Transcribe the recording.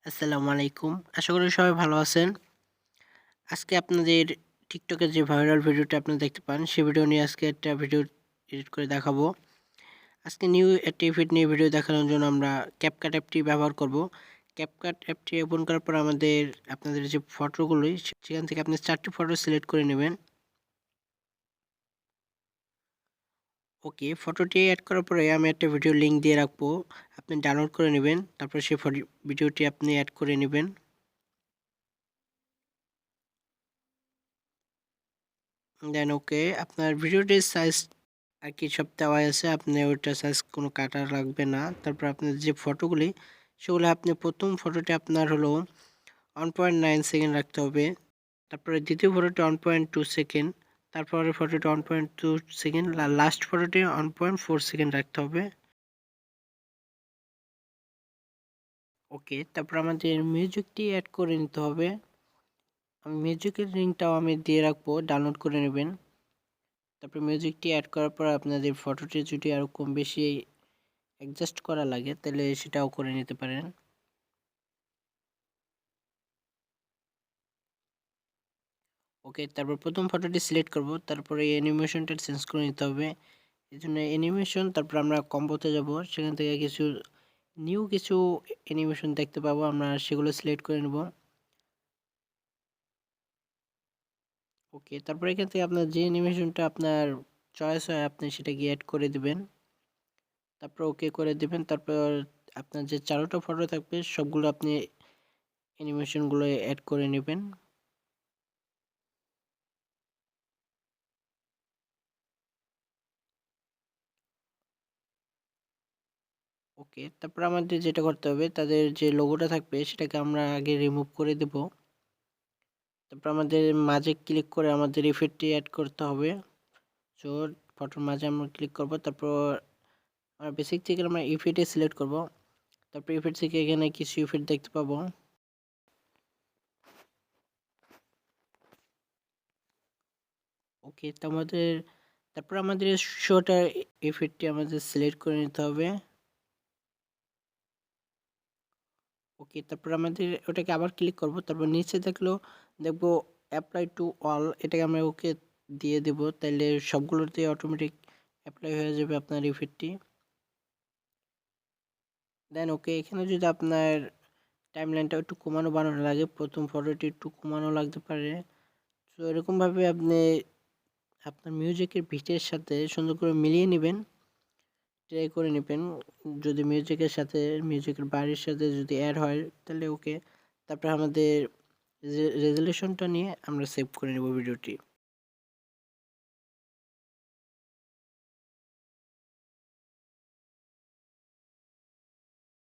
আসসালামু আলাইকুম। আশা করি সবাই ভালো আছেন। আজকে আপনাদের টিকটকের যে ভাইরাল ভিডিওটা আপনারা দেখতে পান, সেই ভিডিও নিয়ে আজকে একটা ভিডিও এডিট করে দেখাবো। আজকে নিউ একটি ইফেক্ট নিয়ে ভিডিও দেখানোর জন্য আমরা ক্যাপকাট অ্যাপটি ব্যবহার করব। ক্যাপকাট অ্যাপটি ওপেন করার পর আপনাদের যে ফটোগুলোই সেখান থেকে আপনি ৪ টি ফটো সিলেক্ট করে নেবেন। ওকে, ফটোটি এড করার পরে আমি একটা ভিডিও লিংক দিয়ে রাখবো। আপনি ডাউনলোড করে নেবেন। তারপর সেই ভিডিওটি আপনি অ্যাড করে নেবেন। দেন ওকে, আপনার ভিডিওটির সাইজ আর কি সব দেওয়াই আছে। আপনি ওইটা সাইজ কোনো কাটা লাগবে না। তারপর আপনার যে ফটোগুলি সেগুলো আপনি প্রথম ফটোটি আপনার হলো 1.9 সেকেন্ড রাখতে হবে। তারপরে দ্বিতীয় ফটোটি 1.2 সেকেন্ড, তারপরের ফটোটি 1.2 সেকেন্ড, লাস্ট ফটোটি 1.4 সেকেন্ড রাখতে হবে। ওকে, তারপর আমাদের মিউজিকটি অ্যাড করে নিতে হবে। আমি মিউজিকের লিঙ্কটাও আমি দিয়ে রাখবো, ডাউনলোড করে নেবেন। তারপর মিউজিকটি অ্যাড করার পর আপনাদের ফটোটি যদি আরও কম বেশি অ্যাডজাস্ট করা লাগে তাহলে সেটাও করে নিতে পারেন। ওকে, তারপর প্রথম ফটোটি সিলেক্ট করব, তারপরে এই অ্যানিমেশনটা চেঞ্জ করে নিতে হবে। এই জন্য অ্যানিমেশন, তারপর আমরা কম্বোতে যাব, সেখান থেকে কিছু অ্যানিমেশন দেখতে পাবো, আমরা সেগুলো সিলেক্ট করে নেব। ওকে, তারপর এখান থেকে আপনার যে অ্যানিমেশনটা আপনার চয়েস হয় আপনি সেটা গিয়ে অ্যাড করে দিবেন। তারপর ওকে করে দিবেন। তারপর আপনার যে 4টা ফটো থাকবে সবগুলো আপনি অ্যানিমেশনগুলো অ্যাড করে নেবেন। ওকে, তারপর আমাদের যেটা করতে হবে, তাদের যে লোগোটা থাকবে সেটাকে আমরা আগে রিমুভ করে দেব। তারপর আমাদের মাঝে ক্লিক করে আমাদের ইফেক্টটি অ্যাড করতে হবে। সো ফটোর মাঝে আমরা ক্লিক করব, তারপর আমরা বেসিক থেকে আমরা ইফেক্টে সিলেক্ট করব। তারপর ইফেক্ট থেকে এখানে কিছু ইফেক্ট দেখতে পাবো। ওকে, তারপর আমাদের শোটার ইফেক্টটি আমাদের সিলেক্ট করে নিতে হবে। ওকে, তারপর আমাদের ওটাকে আবার ক্লিক করব, তারপর নিচে দেখবো অ্যাপ্লাই টু অল, এটাকে আমরা ওকে দিয়ে দেব, তাইলে সবগুলোতে অটোমেটিক অ্যাপ্লাই হয়ে যাবে আপনার ইফেক্টটি। দেন ওকে, এখানে যদি আপনার টাইমলাইনটা একটু কমানো বানানো লাগে, প্রথম ফটোটি একটু কমানো লাগতে পারে। তো এরকমভাবে আপনি আপনার মিউজিকের বিটের সাথে সুন্দর করে মিলিয়ে নেবেন, ট্রাই করে নেবেন। যদি মিউজিকের বাড়ির সাথে যদি অ্যাড হয় তাহলে ওকে। তারপর আমাদের রেজুলেশনটা নিয়ে আমরা সেভ করে নেব ভিডিওটি।